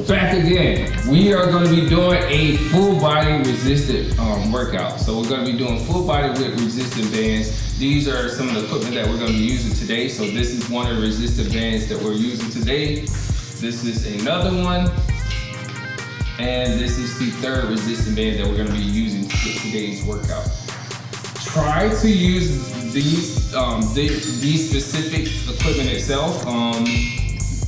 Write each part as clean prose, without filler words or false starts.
Back again. We are going to be doing a full body resistant workout. So we're going to be doing full body with resistant bands. These are some of the equipment that we're going to be using today. So this is one of the resistant bands that we're using today. This is another one. And this is the third resistant band that we're going to be using for today's workout. Try to use these specific equipment itself.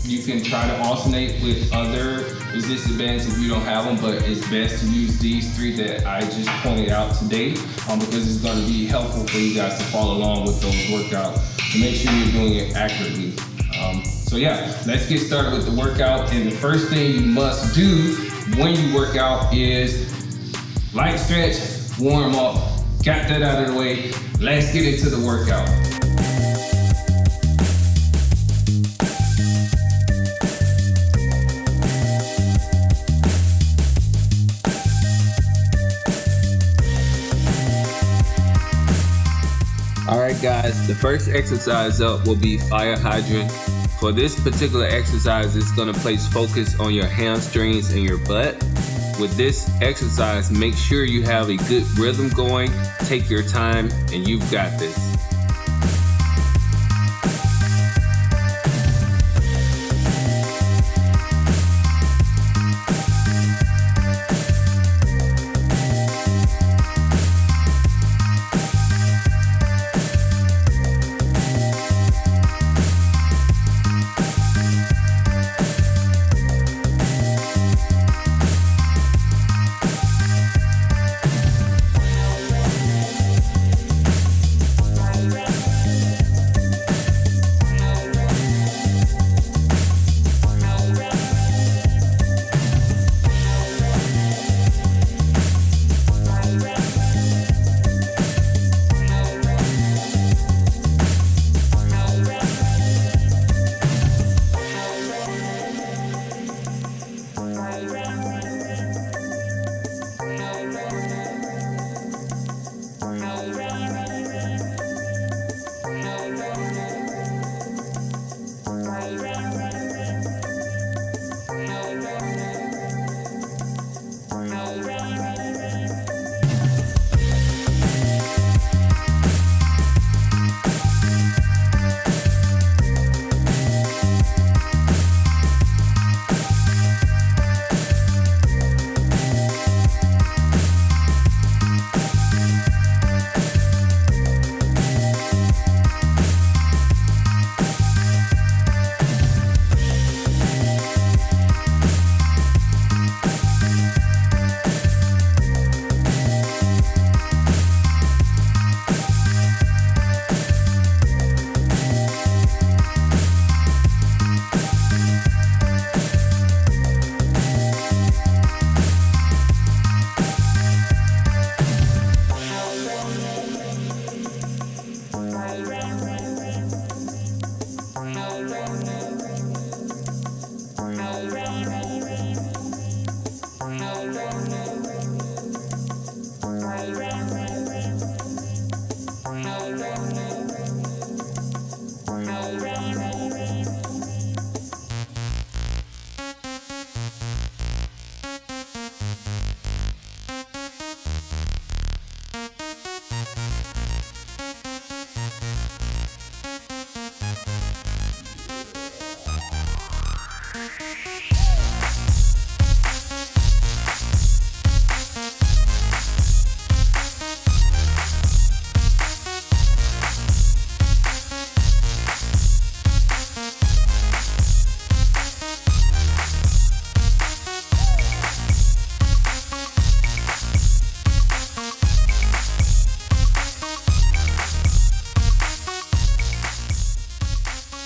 You can try to alternate with other resistant bands if you don't have them, but it's best to use these three that I just pointed out today because it's going to be helpful for you guys to follow along with those workouts to make sure you're doing it accurately. So yeah, let's get started with the workout. And the first thing you must do when you work out is light stretch, warm up. Got that out of the way. Let's get into the workout. Alright guys, the first exercise up will be fire hydrant. For this particular exercise, it's going to place focus on your hamstrings and your butt. With this exercise, make sure you have a good rhythm going. Take your time and you've got this.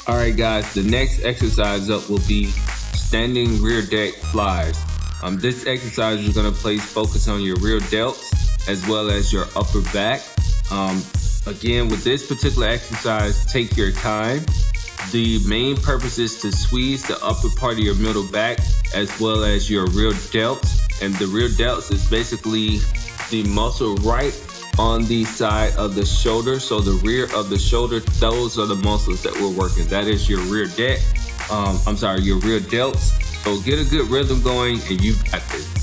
Alright guys, the next exercise up will be standing rear deck flies. This exercise is going to place focus on your rear delts as well as your upper back. Again, with this particular exercise, take your time. The main purpose is to squeeze the upper part of your middle back as well as your rear delts. And the rear delts is basically the muscle right on the side of the shoulder. So the rear of the shoulder, those are the muscles that we're working. That is your rear deck. Your rear delts. So get a good rhythm going and you got this.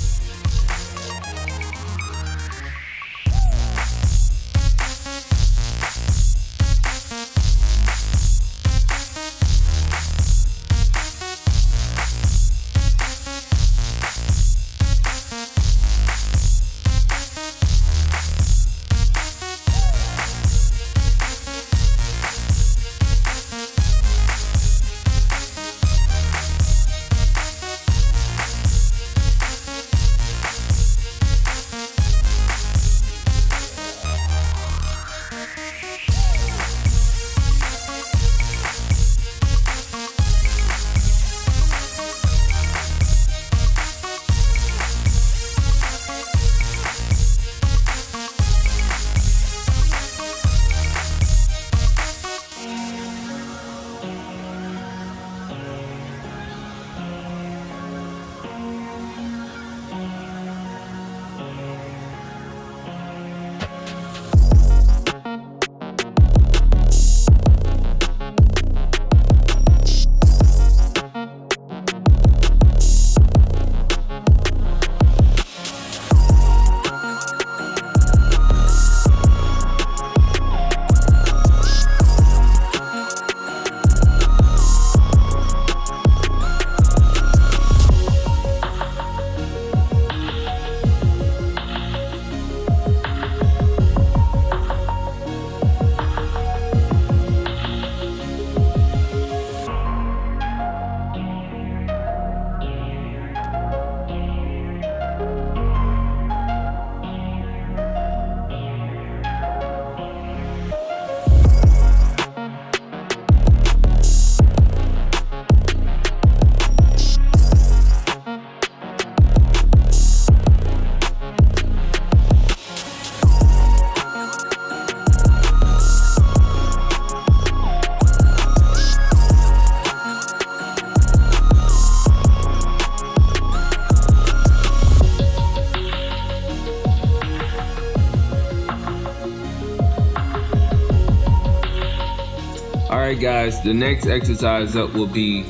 Alright guys, the next exercise up will be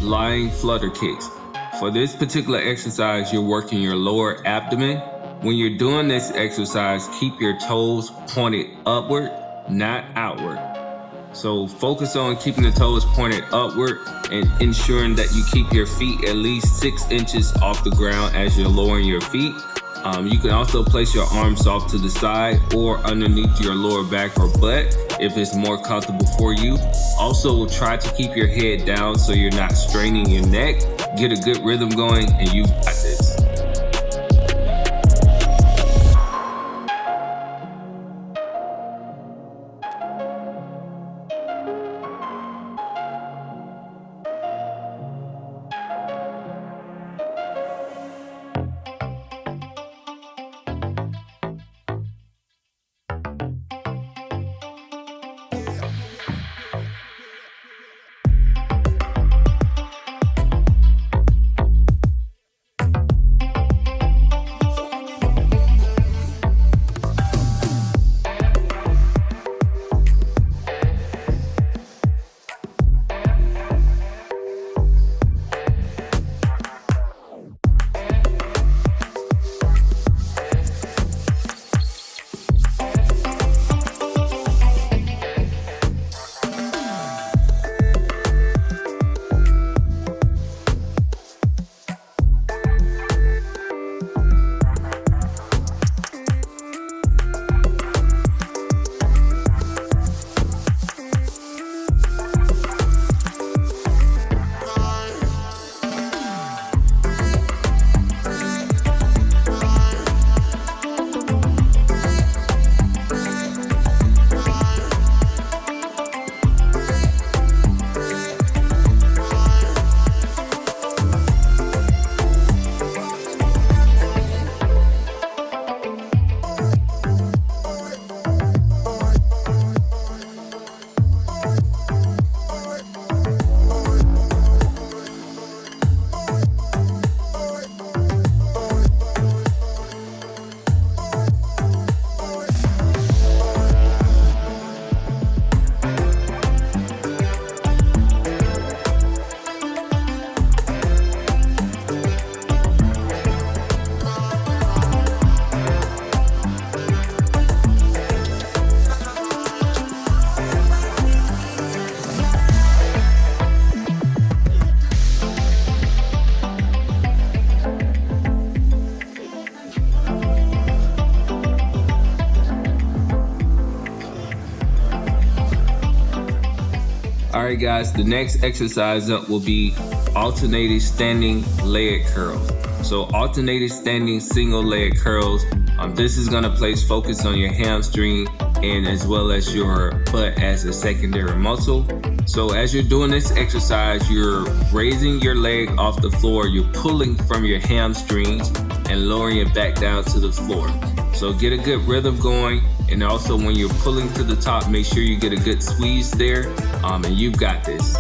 lying flutter kicks. For this particular exercise, you're working your lower abdomen. When you're doing this exercise, keep your toes pointed upward, not outward. So focus on keeping the toes pointed upward and ensuring that you keep your feet at least 6 inches off the ground as you're lowering your feet. You can also place your arms off to the side or underneath your lower back or butt if it's more comfortable for you. Also, try to keep your head down so you're not straining your neck. Get a good rhythm going and you've got this. All right, guys, the next exercise up will be alternating standing leg curls. So alternating standing single leg curls. This is gonna place focus on your hamstring and as well as your butt as a secondary muscle. So as you're doing this exercise, you're raising your leg off the floor, you're pulling from your hamstrings and lowering it back down to the floor. So get a good rhythm going, and also when you're pulling to the top, make sure you get a good squeeze there, and you've got this.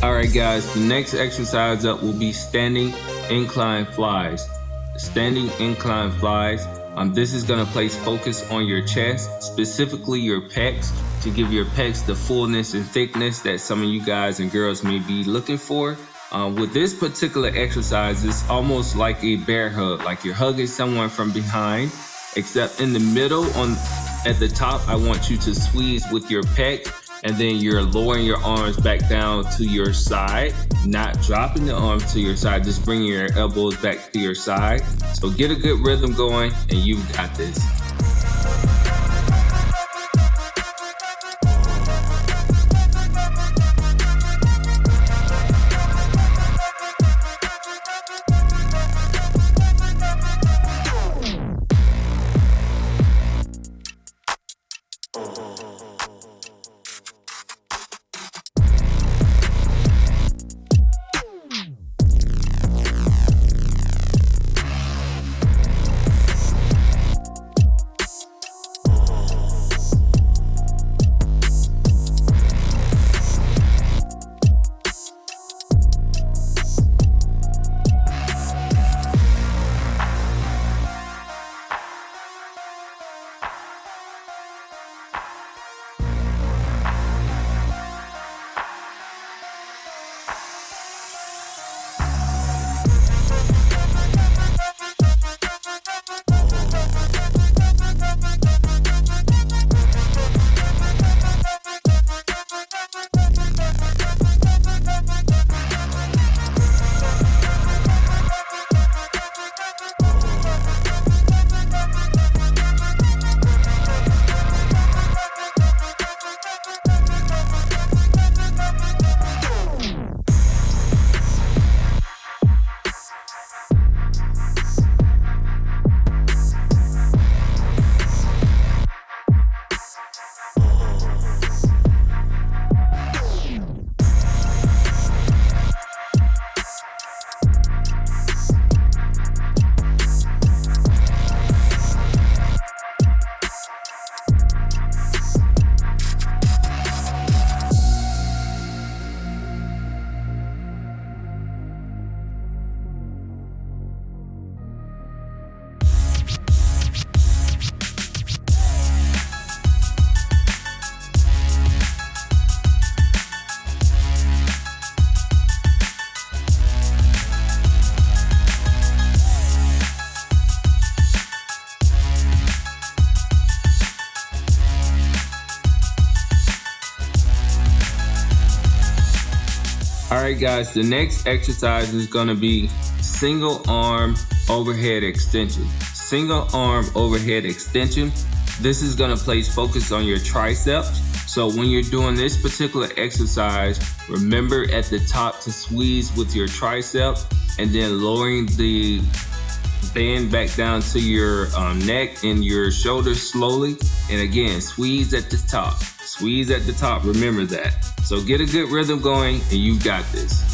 Alright guys, the next exercise up will be standing incline flies. Standing incline flies. This is going to place focus on your chest, specifically your pecs, to give your pecs the fullness and thickness that some of you guys and girls may be looking for. With this particular exercise, it's almost like a bear hug, like you're hugging someone from behind, except in the middle at the top, I want you to squeeze with your pec, and then you're lowering your arms back down to your side, not dropping the arms to your side, just bringing your elbows back to your side. So get a good rhythm going, and you've got this. All right, guys, the next exercise is going to be single arm overhead extension. Single arm overhead extension. This is going to place focus on your triceps. So when you're doing this particular exercise, remember at the top to squeeze with your tricep and then lowering the band back down to your neck and your shoulders slowly. And again, squeeze at the top. Squeeze at the top, remember that. So get a good rhythm going and you got this.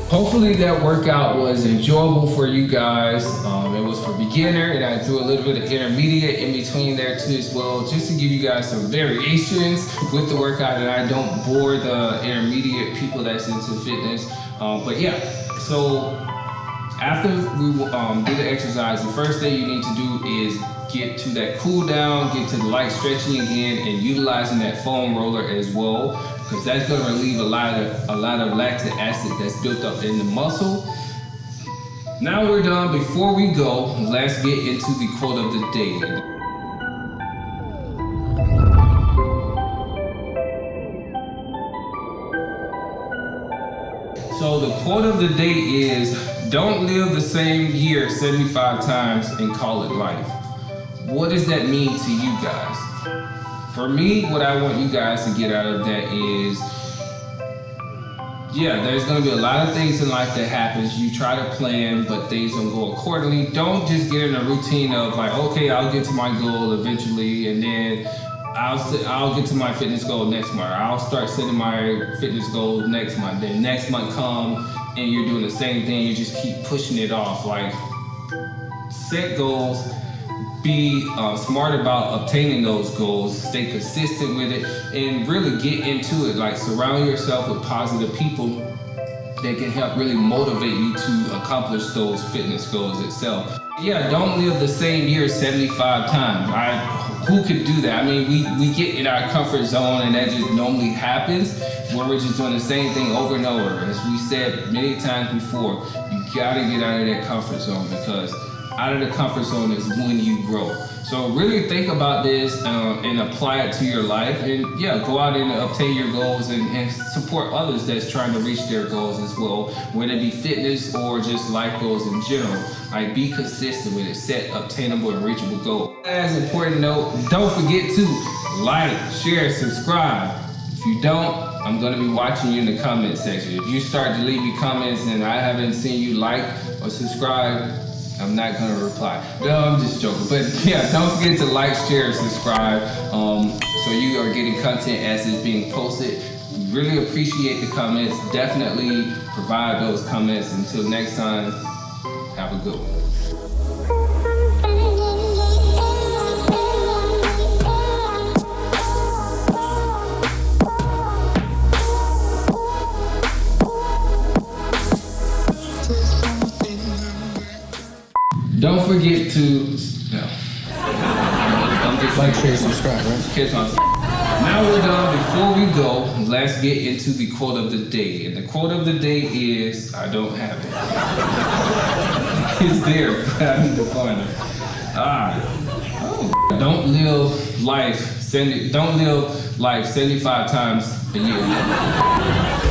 Hopefully that workout was enjoyable for you guys. It was for beginner, and I threw a little bit of intermediate in between there too as well, just to give you guys some variations with the workout, and I don't bore the intermediate people that's into fitness. But yeah, so after we do the exercise, the first thing you need to do is get to that cool down, get to the light stretching again, and utilizing that foam roller as well, because that's going to relieve a lot of lactic acid that's built up in the muscle. Now we're done. Before we go, let's get into the quote of the day. So the quote of the day is, don't live the same year 75 times and call it life. What does that mean to you guys? For me, what I want you guys to get out of that is, yeah, there's gonna be a lot of things in life that happens. You try to plan, but things don't go accordingly. Don't just get in a routine of like, okay, I'll get to my goal eventually, and then I'll get to my fitness goal next month. I'll start setting my fitness goal next month. Then next month come, and you're doing the same thing. You just keep pushing it off. Like, set goals. Be smart about obtaining those goals, stay consistent with it, and really get into it. Like, surround yourself with positive people that can help really motivate you to accomplish those fitness goals itself. Yeah, don't live the same year 75 times. Who could do that? I mean, we get in our comfort zone, and that just normally happens where we're just doing the same thing over and over. As we said many times before, you gotta get out of that comfort zone, because out of the comfort zone is when you grow. So really think about this and apply it to your life, and yeah, go out and obtain your goals and support others that's trying to reach their goals as well, whether it be fitness or just life goals in general. Like, be consistent with it, set obtainable and reachable goals. As an important note, don't forget to like, share, subscribe. If you don't, I'm gonna be watching you in the comment section. If you start to leave me comments and I haven't seen you like or subscribe, I'm not gonna reply. No, I'm just joking. But yeah, don't forget to like, share, subscribe, so you are getting content as it's being posted. We really appreciate the comments. Definitely provide those comments. Until next time, have a good one. Don't forget to, no. I'm just Like, share, subscribe, right? kiss my. Now we're done. Before we go, let's get into the quote of the day. And the quote of the day is, I don't have it. It's there, but I need to find it. Don't live life 75 times a year.